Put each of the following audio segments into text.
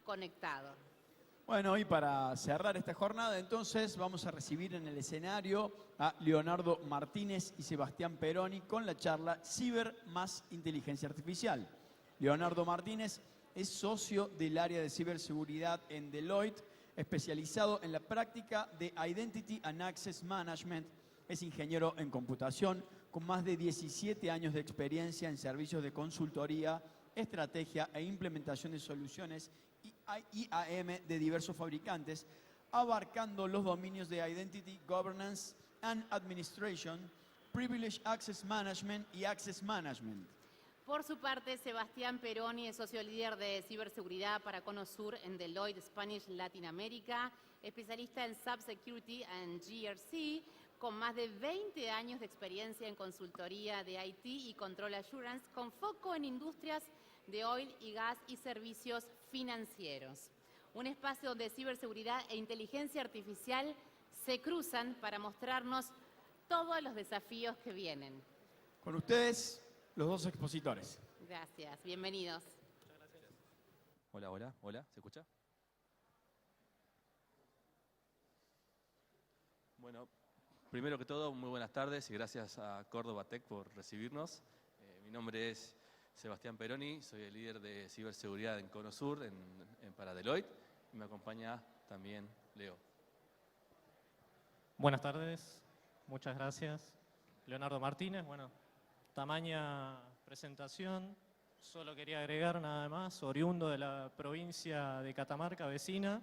conectado. Bueno, y para cerrar esta jornada, entonces, vamos a recibir en el escenario a Leonardo Martínez y Sebastián Peroni con la charla Ciber más Inteligencia Artificial. Leonardo Martínez es socio del área de ciberseguridad en Deloitte, especializado en la práctica de Identity and Access Management. Es ingeniero en computación, con más de 17 años de experiencia en servicios de consultoría, estrategia e implementación de soluciones IAM de diversos fabricantes, abarcando los dominios de Identity Governance and Administration, Privileged Access Management y Access Management. Por su parte, Sebastián Peroni es socio líder de ciberseguridad para Cono Sur en Deloitte Spanish Latinoamérica, especialista en Cybersecurity and GRC, con más de 20 años de experiencia en consultoría de IT y Control Assurance, con foco en industrias de oil y gas y servicios financieros. Un espacio donde ciberseguridad e inteligencia artificial se cruzan para mostrarnos todos los desafíos que vienen. Con ustedes, los dos expositores. Gracias, bienvenidos. Muchas gracias. Hola, hola, hola, ¿se escucha? Bueno, primero que todo, muy buenas tardes y gracias a Córdoba Tech por recibirnos. Mi nombre es Sebastián Peroni, soy el líder de ciberseguridad en Cono Sur, para Deloitte, y me acompaña también Leo. Buenas tardes, muchas gracias. Leonardo Martínez, bueno, tamaña presentación, solo quería agregar nada más, oriundo de la provincia de Catamarca, vecina,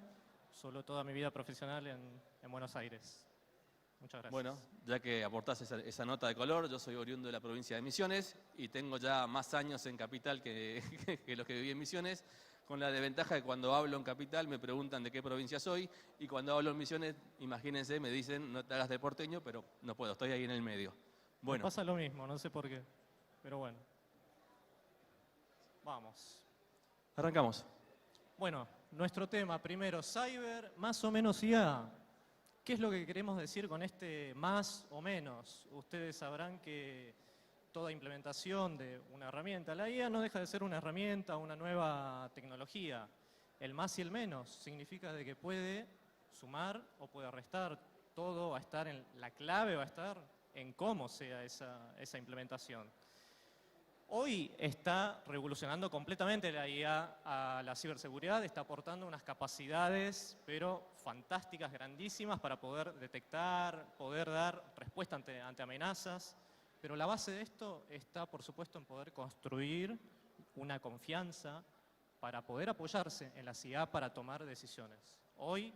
solo toda mi vida profesional en Buenos Aires. Muchas gracias. Bueno, ya que aportás esa nota de color, yo soy oriundo de la provincia de Misiones y tengo ya más años en Capital que los que viví en Misiones, con la desventaja de que cuando hablo en Capital me preguntan de qué provincia soy y cuando hablo en Misiones, imagínense, me dicen no te hagas de porteño, pero no puedo, estoy ahí en el medio. Bueno. Me pasa lo mismo, no sé por qué, pero bueno. Vamos. Arrancamos. Bueno, nuestro tema primero, cyber, más o menos IA. ¿Qué es lo que queremos decir con este más o menos? Ustedes sabrán que toda implementación de una herramienta, la IA no deja de ser una herramienta, una nueva tecnología. El más y el menos significa de que puede sumar o puede restar. Todo va a estar en la clave, va a estar en cómo sea esa implementación. Hoy está revolucionando completamente la IA a la ciberseguridad, está aportando unas capacidades, pero fantásticas, grandísimas, para poder detectar, poder dar respuesta ante amenazas. Pero la base de esto está, por supuesto, en poder construir una confianza para poder apoyarse en la IA para tomar decisiones. Hoy,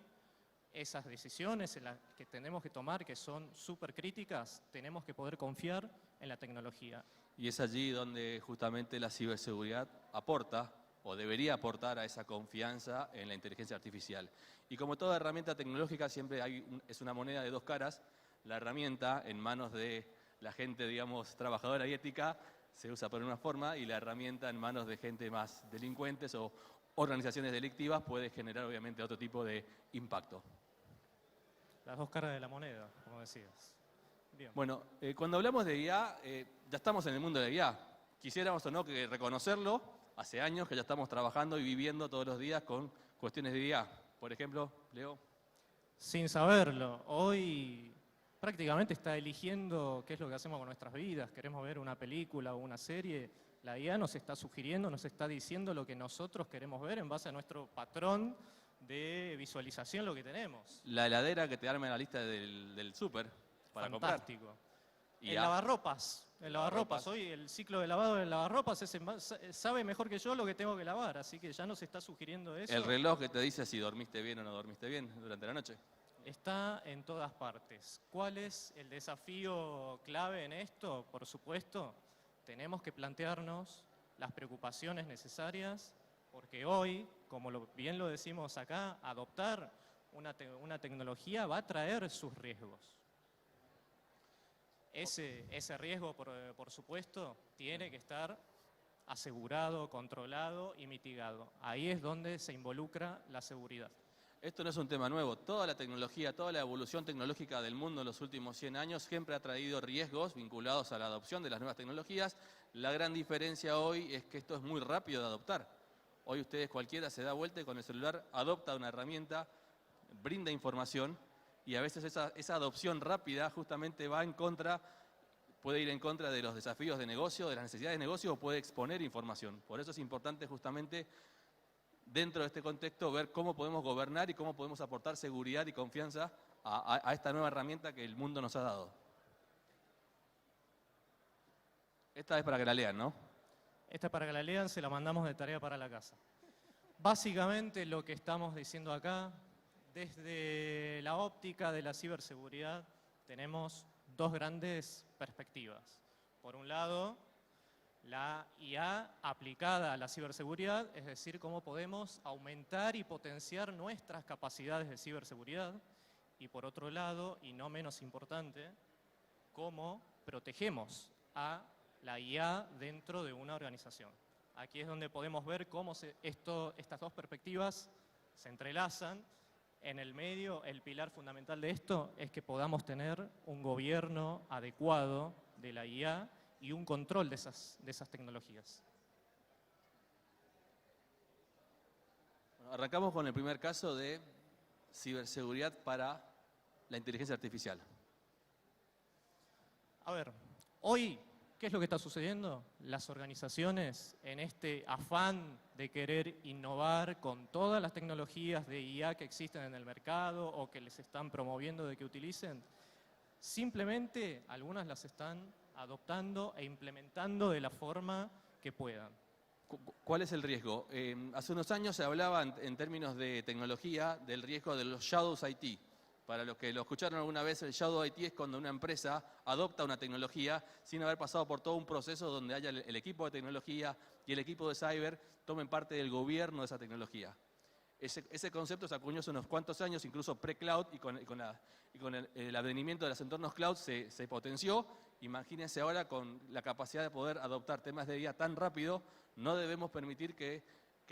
esas decisiones en las que tenemos que tomar, que son súper críticas, tenemos que poder confiar en la tecnología. Y es allí donde justamente la ciberseguridad aporta o debería aportar a esa confianza en la inteligencia artificial. Y como toda herramienta tecnológica siempre es una moneda de dos caras. La herramienta en manos de la gente, digamos, trabajadora y ética se usa por una forma y la herramienta en manos de gente más delincuentes o organizaciones delictivas puede generar obviamente otro tipo de impacto. Las dos caras de la moneda, como decías. Bien. Bueno, cuando hablamos de IA, ya estamos en el mundo de IA. Quisiéramos o no que reconocerlo, hace años que ya estamos trabajando y viviendo todos los días con cuestiones de IA. Por ejemplo, Leo. Sin saberlo, hoy prácticamente está eligiendo qué es lo que hacemos con nuestras vidas. Queremos ver una película o una serie, la IA nos está sugiriendo, nos está diciendo lo que nosotros queremos ver en base a nuestro patrón de visualización, lo que tenemos. La heladera que te arma la lista del súper para Fantástico. comprar. El lavarropas, hoy el ciclo de lavado del lavarropas sabe mejor que yo lo que tengo que lavar, así que ya nos está sugiriendo eso. El reloj que te dice si dormiste bien o no dormiste bien durante la noche. Está en todas partes. ¿Cuál es el desafío clave en esto? Por supuesto, tenemos que plantearnos las preocupaciones necesarias, porque hoy, como bien lo decimos acá, adoptar una tecnología va a traer sus riesgos. Ese riesgo, por supuesto, tiene que estar asegurado, controlado y mitigado. Ahí es donde se involucra la seguridad. Esto no es un tema nuevo. Toda la tecnología, toda la evolución tecnológica del mundo en los últimos 100 años siempre ha traído riesgos vinculados a la adopción de las nuevas tecnologías. La gran diferencia hoy es que esto es muy rápido de adoptar. Hoy ustedes cualquiera se da vuelta y con el celular adopta una herramienta, brinda información y a veces esa adopción rápida justamente va en contra, puede ir en contra de los desafíos de negocio, de las necesidades de negocio o puede exponer información. Por eso es importante justamente dentro de este contexto ver cómo podemos gobernar y cómo podemos aportar seguridad y confianza a esta nueva herramienta que el mundo nos ha dado. Esta es para que la lean, ¿no? Esta es para que la lean, se la mandamos de tarea para la casa. Básicamente lo que estamos diciendo acá, desde la óptica de la ciberseguridad, tenemos dos grandes perspectivas. Por un lado, la IA aplicada a la ciberseguridad, es decir, cómo podemos aumentar y potenciar nuestras capacidades de ciberseguridad. Y por otro lado, y no menos importante, cómo protegemos a la IA dentro de una organización. Aquí es donde podemos ver cómo estas dos perspectivas se entrelazan. En el medio, el pilar fundamental de esto es que podamos tener un gobierno adecuado de la IA y un control de esas tecnologías. Bueno, arrancamos con el primer caso de ciberseguridad para la inteligencia artificial. A ver, hoy, ¿qué es lo que está sucediendo? Las organizaciones, en este afán de querer innovar con todas las tecnologías de IA que existen en el mercado o que les están promoviendo de que utilicen, simplemente algunas las están adoptando e implementando de la forma que puedan. ¿Cuál es el riesgo? Hace unos años se hablaba en términos de tecnología del riesgo de los shadows IT. Para los que lo escucharon alguna vez, el shadow IT es cuando una empresa adopta una tecnología sin haber pasado por todo un proceso donde haya el equipo de tecnología y el equipo de cyber tomen parte del gobierno de esa tecnología. Ese concepto se acuñó hace unos cuantos años, incluso pre-cloud, y con el advenimiento de los entornos cloud se potenció. Imagínense ahora con la capacidad de poder adoptar temas de IA tan rápido, no debemos permitir que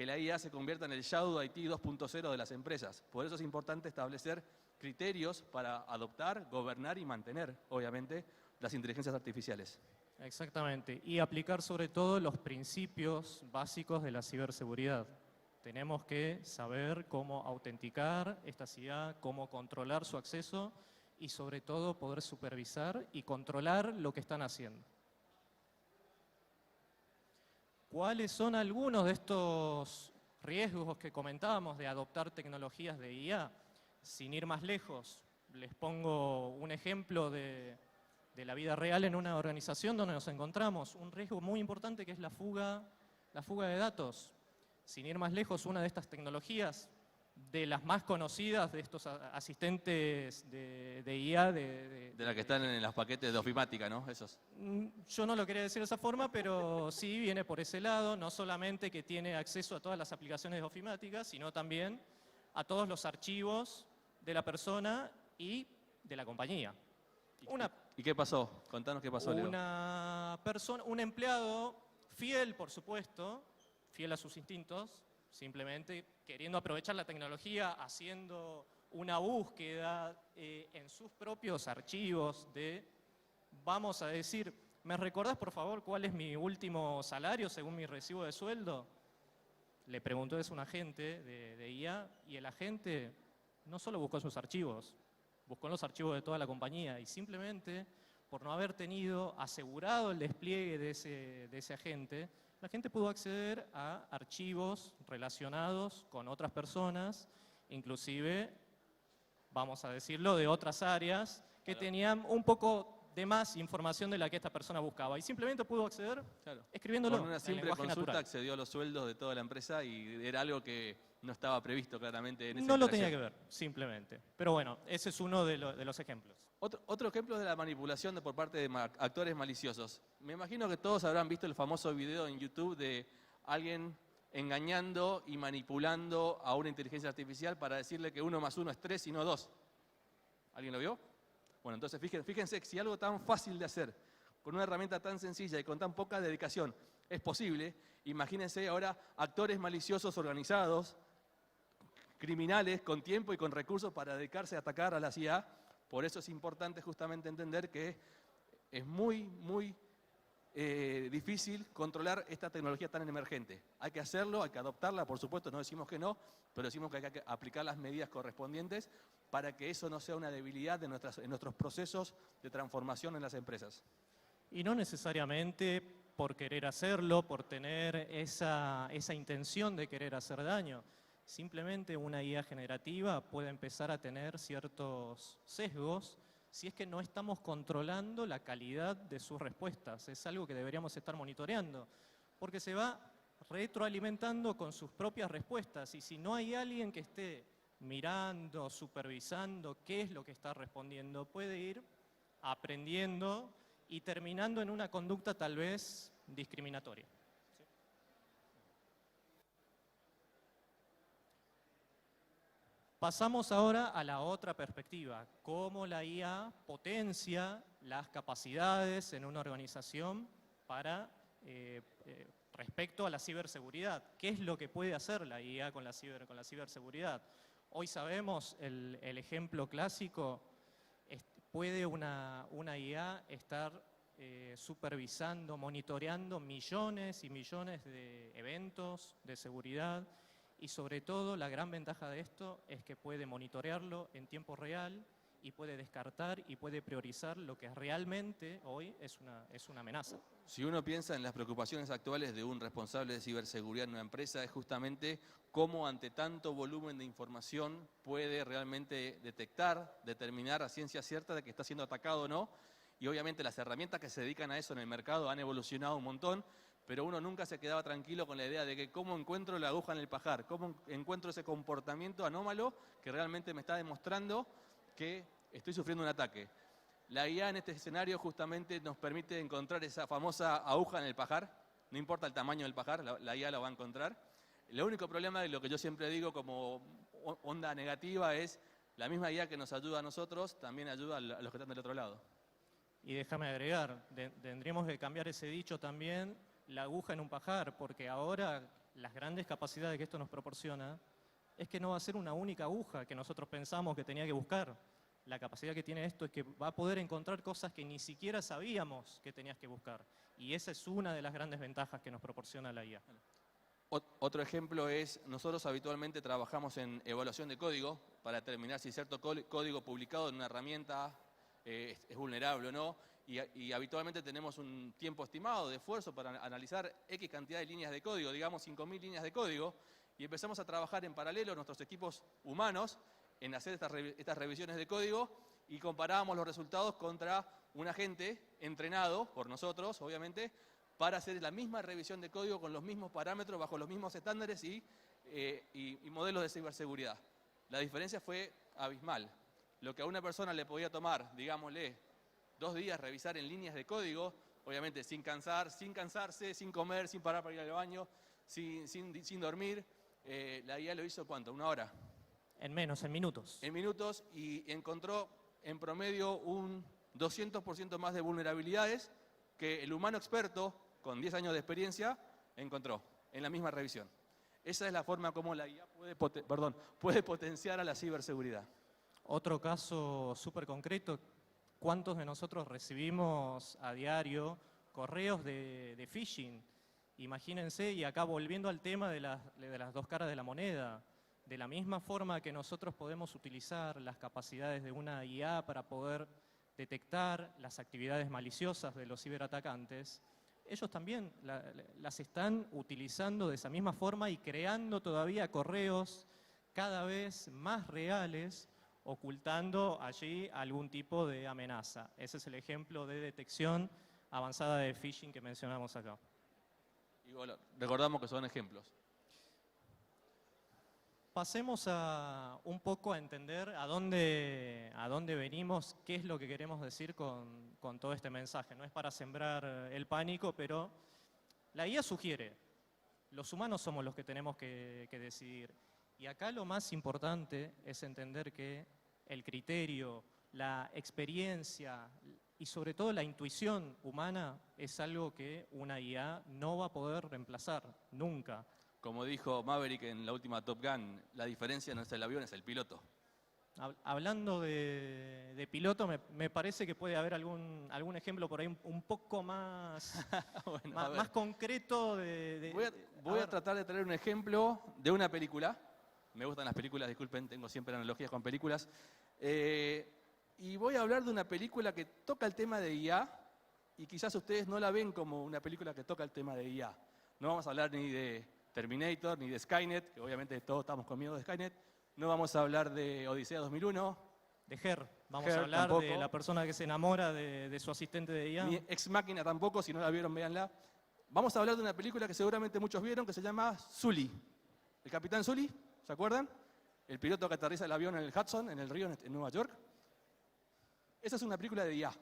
la IA se convierta en el shadow IT 2.0 de las empresas. Por eso es importante establecer criterios para adoptar, gobernar y mantener, obviamente, las inteligencias artificiales. Exactamente, y aplicar sobre todo los principios básicos de la ciberseguridad. Tenemos que saber cómo autenticar esta IA, cómo controlar su acceso y sobre todo poder supervisar y controlar lo que están haciendo. ¿Cuáles son algunos de estos riesgos que comentábamos de adoptar tecnologías de IA? Sin ir más lejos, les pongo un ejemplo de la vida real en una organización donde nos encontramos. Un riesgo muy importante que es la fuga de datos. Sin ir más lejos, una de estas tecnologías, de las más conocidas de estos asistentes de IA. De las que están en los paquetes de ofimática, ¿no? Esos. Yo no lo quería decir de esa forma, pero sí viene por ese lado, no solamente que tiene acceso a todas las aplicaciones de ofimática, sino también a todos los archivos de la persona y de la compañía. ¿Y qué pasó? Contanos qué pasó, Leo. Un empleado fiel, por supuesto, fiel a sus instintos, simplemente queriendo aprovechar la tecnología, haciendo una búsqueda en sus propios archivos vamos a decir, ¿me recordás por favor cuál es mi último salario según mi recibo de sueldo? Le preguntó a un agente de IA y el agente no solo buscó sus archivos, buscó los archivos de toda la compañía y simplemente por no haber tenido asegurado el despliegue de ese agente, la gente pudo acceder a archivos relacionados con otras personas, inclusive, vamos a decirlo, de otras áreas que tenían un poco de más información de la que esta persona buscaba. Y simplemente pudo acceder escribiéndolo con una en simple lenguaje consulta natural. accedió a los sueldos de toda la empresa y era algo que no estaba previsto claramente en esa No lo interacción. tenía que ver, simplemente. Pero bueno, ese es uno de los ejemplos. Otro ejemplo es de la manipulación por parte de actores maliciosos. Me imagino que todos habrán visto el famoso video en YouTube de alguien engañando y manipulando a una inteligencia artificial para decirle que 1 más 1 es 3 y no 2. ¿Alguien lo vio? Bueno, entonces fíjense que si algo tan fácil de hacer, con una herramienta tan sencilla y con tan poca dedicación, es posible, imagínense ahora actores maliciosos organizados, criminales con tiempo y con recursos para dedicarse a atacar a la CIA. Por eso es importante justamente entender que es muy difícil controlar esta tecnología tan emergente. Hay que hacerlo, hay que adoptarla, por supuesto, no decimos que no, pero decimos que hay que aplicar las medidas correspondientes para que eso no sea una debilidad en nuestros procesos de transformación en las empresas. Y no necesariamente por querer hacerlo, por tener esa intención de querer hacer daño. Simplemente una IA generativa puede empezar a tener ciertos sesgos si es que no estamos controlando la calidad de sus respuestas. Es algo que deberíamos estar monitoreando, porque se va retroalimentando con sus propias respuestas, y si no hay alguien que esté mirando, supervisando qué es lo que está respondiendo, puede ir aprendiendo y terminando en una conducta tal vez discriminatoria. Pasamos ahora a la otra perspectiva, cómo la IA potencia las capacidades en una organización para respecto a la ciberseguridad. ¿Qué es lo que puede hacer la IA con la ciberseguridad? Hoy sabemos, el ejemplo clásico, puede una IA estar supervisando, monitoreando millones y millones de eventos de seguridad, y sobre todo la gran ventaja de esto es que puede monitorearlo en tiempo real y puede descartar y puede priorizar lo que realmente hoy es una amenaza. Si uno piensa en las preocupaciones actuales de un responsable de ciberseguridad en una empresa, es justamente cómo ante tanto volumen de información puede realmente detectar, determinar a ciencia cierta de que está siendo atacado o no. Y obviamente las herramientas que se dedican a eso en el mercado han evolucionado un montón, pero uno nunca se quedaba tranquilo con la idea de que cómo encuentro la aguja en el pajar, cómo encuentro ese comportamiento anómalo que realmente me está demostrando que estoy sufriendo un ataque. La IA en este escenario justamente nos permite encontrar esa famosa aguja en el pajar, no importa el tamaño del pajar, la IA lo va a encontrar. El único problema de lo que yo siempre digo como onda negativa es la misma IA que nos ayuda a nosotros, también ayuda a los que están del otro lado. Y déjame agregar, tendríamos que cambiar ese dicho también, la aguja en un pajar, porque ahora las grandes capacidades que esto nos proporciona es que no va a ser una única aguja que nosotros pensamos que tenía que buscar. La capacidad que tiene esto es que va a poder encontrar cosas que ni siquiera sabíamos que tenías que buscar. Y esa es una de las grandes ventajas que nos proporciona la IA. Otro ejemplo es, nosotros habitualmente trabajamos en evaluación de código para determinar si cierto código publicado en una herramienta es vulnerable o no. Y habitualmente tenemos un tiempo estimado de esfuerzo para analizar X cantidad de líneas de código, digamos 5.000 líneas de código, y empezamos a trabajar en paralelo nuestros equipos humanos en hacer estas revisiones de código, y comparábamos los resultados contra un agente entrenado por nosotros, obviamente, para hacer la misma revisión de código con los mismos parámetros, bajo los mismos estándares y modelos de ciberseguridad. La diferencia fue abismal. Lo que a una persona le podía tomar, digámosle, 2 días revisar en líneas de código, obviamente sin cansarse, sin comer, sin parar para ir al baño, sin dormir, la IA lo hizo ¿cuánto? 1 hora. En minutos. En minutos, y encontró en promedio un 200% más de vulnerabilidades que el humano experto, con 10 años de experiencia, encontró en la misma revisión. Esa es la forma como la IA puede potenciar a la ciberseguridad. Otro caso súper concreto, ¿cuántos de nosotros recibimos a diario correos de phishing? Imagínense, y acá volviendo al tema de las dos caras de la moneda, de la misma forma que nosotros podemos utilizar las capacidades de una IA para poder detectar las actividades maliciosas de los ciberatacantes, ellos también las están utilizando de esa misma forma y creando todavía correos cada vez más reales, ocultando allí algún tipo de amenaza. Ese es el ejemplo de detección avanzada de phishing que mencionamos acá. Y bueno, recordamos que son ejemplos. Pasemos un poco a entender a dónde venimos, qué es lo que queremos decir con todo este mensaje. No es para sembrar el pánico, pero la IA sugiere, los humanos somos los que tenemos que decidir. Y acá lo más importante es entender que el criterio, la experiencia y sobre todo la intuición humana es algo que una IA no va a poder reemplazar nunca. Como dijo Maverick en la última Top Gun, la diferencia no es el avión, es el piloto. Hablando de piloto, me parece que puede haber algún ejemplo por ahí un poco más, Bueno, a ver. más concreto Voy a tratar de traer un ejemplo de una película. Me gustan las películas, disculpen, tengo siempre analogías con películas. Y voy a hablar de una película que toca el tema de IA y quizás ustedes no la ven como una película que toca el tema de IA. No vamos a hablar ni de Terminator, ni de Skynet, que obviamente todos estamos con miedo de Skynet. No vamos a hablar de Odisea 2001. de Her. Vamos Her a hablar tampoco. de la persona que se enamora de su asistente de IA. Ni Ex Machina tampoco, si no la vieron, véanla. Vamos a hablar de una película que seguramente muchos vieron, que se llama Sully. El capitán Sully, ¿se acuerdan? El piloto que aterriza el avión en el Hudson, en el río en Nueva York. Esa es una película de IA.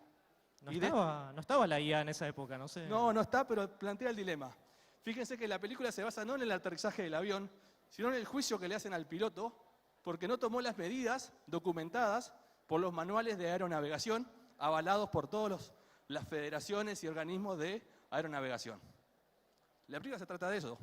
No Y de- estaba la IA en esa época, no sé. No está, pero plantea el dilema. Fíjense que la película se basa no en el aterrizaje del avión, sino en el juicio que le hacen al piloto, porque no tomó las medidas documentadas por los manuales de aeronavegación, avalados por todas las federaciones y organismos de aeronavegación. La película se trata de eso,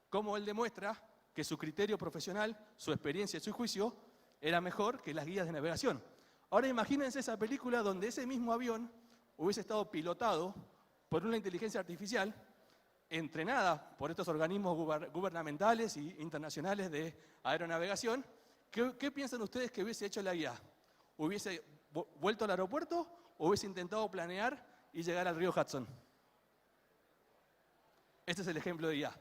cómo él demuestra que su criterio profesional, su experiencia y su juicio era mejor que las guías de navegación. Ahora imagínense esa película donde ese mismo avión hubiese estado pilotado por una inteligencia artificial entrenada por estos organismos gubernamentales e internacionales de aeronavegación. ¿Qué piensan ustedes que hubiese hecho la IA? ¿Hubiese vuelto al aeropuerto o hubiese intentado planear y llegar al río Hudson? Este es el ejemplo de IA.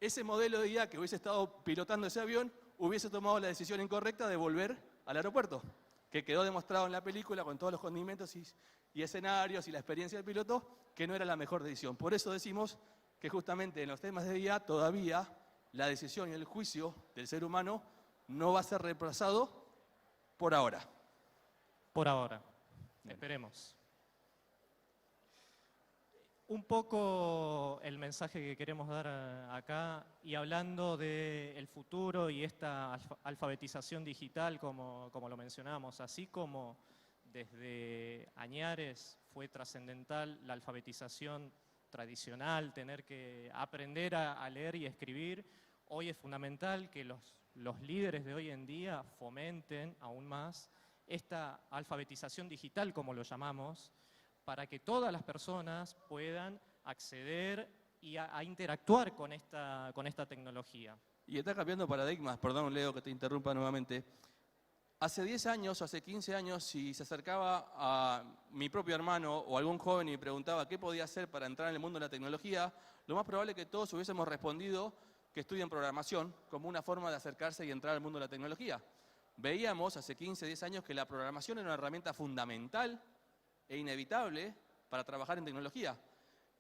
Ese modelo de IA que hubiese estado pilotando ese avión hubiese tomado la decisión incorrecta de volver al aeropuerto, que quedó demostrado en la película con todos los condimentos y escenarios y la experiencia del piloto que no era la mejor decisión. Por eso decimos que justamente en los temas de IA todavía la decisión y el juicio del ser humano no va a ser reemplazado por ahora. Por ahora. Esperemos. Un poco el mensaje que queremos dar acá, y hablando del futuro y esta alfabetización digital, como lo mencionamos, así como desde Añares fue trascendental la alfabetización tradicional, tener que aprender a leer y escribir, hoy es fundamental que los líderes de hoy en día fomenten aún más esta alfabetización digital, como lo llamamos, para que todas las personas puedan acceder y a interactuar con esta tecnología. Y está cambiando paradigmas, perdón Leo que te interrumpa nuevamente. Hace 10 años o hace 15 años, si se acercaba a mi propio hermano o algún joven y me preguntaba qué podía hacer para entrar en el mundo de la tecnología, lo más probable es que todos hubiésemos respondido que estudien programación como una forma de acercarse y entrar al mundo de la tecnología. Veíamos hace 15, 10 años que la programación era una herramienta fundamental e inevitable para trabajar en tecnología.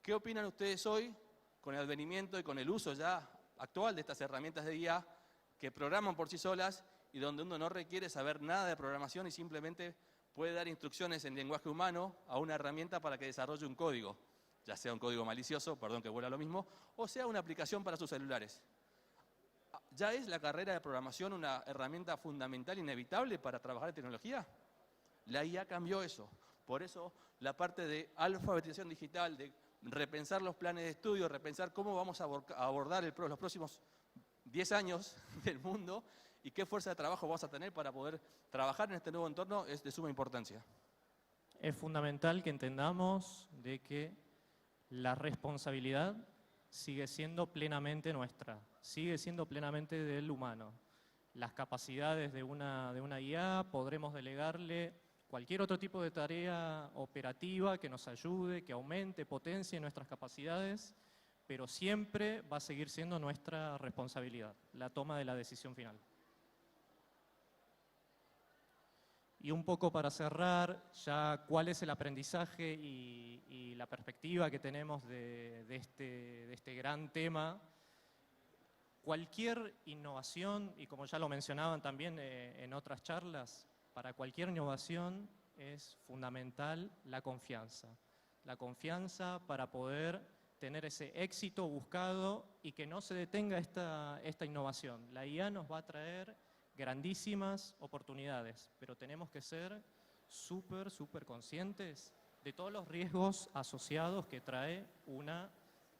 ¿Qué opinan ustedes hoy con el advenimiento y con el uso ya actual de estas herramientas de IA que programan por sí solas y donde uno no requiere saber nada de programación y simplemente puede dar instrucciones en lenguaje humano a una herramienta para que desarrolle un código, ya sea un código malicioso, perdón que vuelva a lo mismo, o sea una aplicación para sus celulares? ¿Ya es la carrera de programación una herramienta fundamental, inevitable para trabajar en tecnología? La IA cambió eso. Por eso la parte de alfabetización digital, de repensar los planes de estudio, repensar cómo vamos a abordar los próximos 10 años del mundo y qué fuerza de trabajo vamos a tener para poder trabajar en este nuevo entorno es de suma importancia. Es fundamental que entendamos de que la responsabilidad sigue siendo plenamente nuestra, sigue siendo plenamente del humano. Las capacidades de una IA podremos delegarle cualquier otro tipo de tarea operativa que nos ayude, que aumente, potencie nuestras capacidades, pero siempre va a seguir siendo nuestra responsabilidad, la toma de la decisión final. Y un poco para cerrar, ya cuál es el aprendizaje y la perspectiva que tenemos de este gran tema. Cualquier innovación, y como ya lo mencionaban también en otras charlas, para cualquier innovación es fundamental la confianza. La confianza para poder tener ese éxito buscado y que no se detenga esta innovación. La IA nos va a traer grandísimas oportunidades, pero tenemos que ser súper conscientes de todos los riesgos asociados que trae una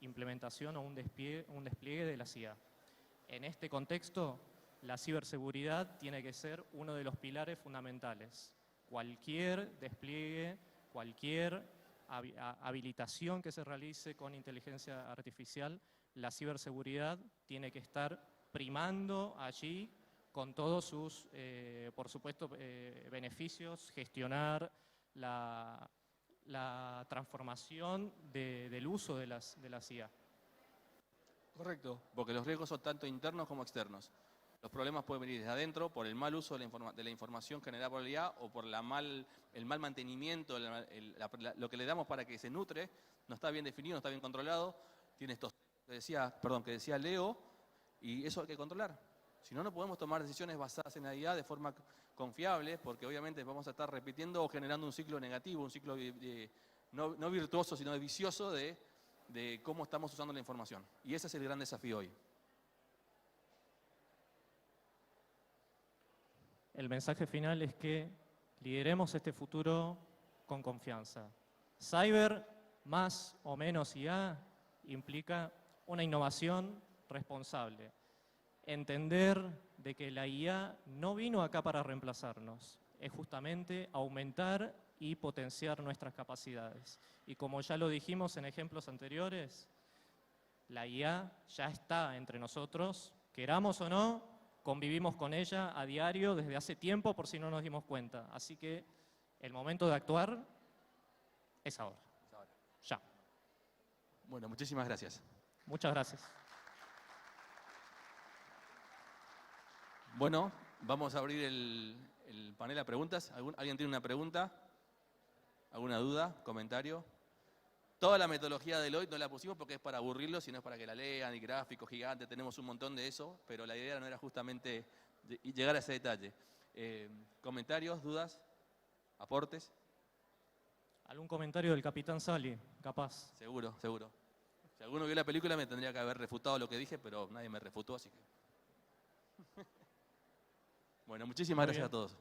implementación o un despliegue de la IA. En este contexto, la ciberseguridad tiene que ser uno de los pilares fundamentales. Cualquier despliegue, cualquier habilitación que se realice con inteligencia artificial, la ciberseguridad tiene que estar primando allí con todos sus, por supuesto, beneficios, gestionar la transformación del uso de las IA. Correcto, porque los riesgos son tanto internos como externos. Los problemas pueden venir desde adentro por el mal uso de la información generada por la IA o por el mal mantenimiento, lo que le damos para que se nutre, no está bien definido, no está bien controlado, tiene estos que decía Leo, y eso hay que controlar. Si no, no podemos tomar decisiones basadas en la IA de forma confiable, porque obviamente vamos a estar repitiendo o generando un ciclo negativo, un ciclo no virtuoso, sino vicioso de cómo estamos usando la información. Y ese es el gran desafío hoy. El mensaje final es que lideremos este futuro con confianza. Cyber más o menos IA implica una innovación responsable. Entender de que la IA no vino acá para reemplazarnos, es justamente aumentar y potenciar nuestras capacidades. Y como ya lo dijimos en ejemplos anteriores, la IA ya está entre nosotros, queramos o no, convivimos con ella a diario desde hace tiempo por si no nos dimos cuenta. Así que el momento de actuar es ahora. Ya. Bueno, muchísimas gracias. Muchas gracias. Bueno, vamos a abrir el panel a preguntas. ¿Alguien tiene una pregunta? ¿Alguna duda? ¿Comentario? Toda la metodología de Deloitte no la pusimos porque es para aburrirlos, sino es para que la lean, y gráficos gigantes, tenemos un montón de eso, pero la idea no era justamente llegar a ese detalle. ¿Comentarios, dudas, aportes? ¿Algún comentario del Capitán Sally, capaz? Seguro, seguro. Si alguno vio la película me tendría que haber refutado lo que dije, pero nadie me refutó, así que... Bueno, muchísimas gracias a todos.